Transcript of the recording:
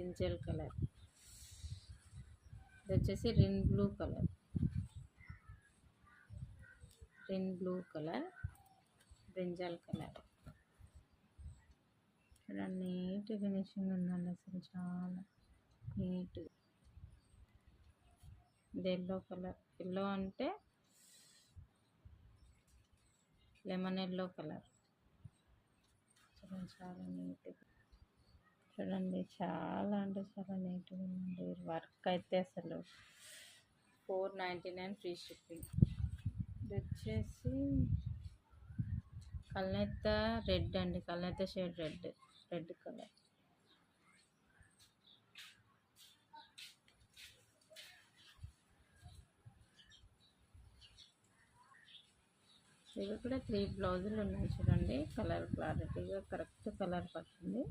Brinjal colour. ఇది వచ్చేసి Rin blue colour, brinjal colour. చూడండి నీట్ ఫినిషింగ్ ఉందండి, అసలు చాలా నీట్. ఇది ఎల్లో కలర్, ఎల్లో అంటే లెమన్ ఎల్లో కలర్. చూడండి చాలా నీట్గా, చూడండి చాలా అంటే చాలా నీట్గా ఉందండి. వర్క్ అయితే అసలు 499 ఫ్రీ షిప్పింగ్. ఇది వచ్చేసి కల్నేత రెడ్ అండి, కల్నేత షేడ్ రెడ్ కలర్. ఇవి కూడా 3 బ్లౌజులు ఉన్నాయి చూడండి. కలర్ క్లారిటీగా కరెక్ట్ కలర్ పడుతుంది.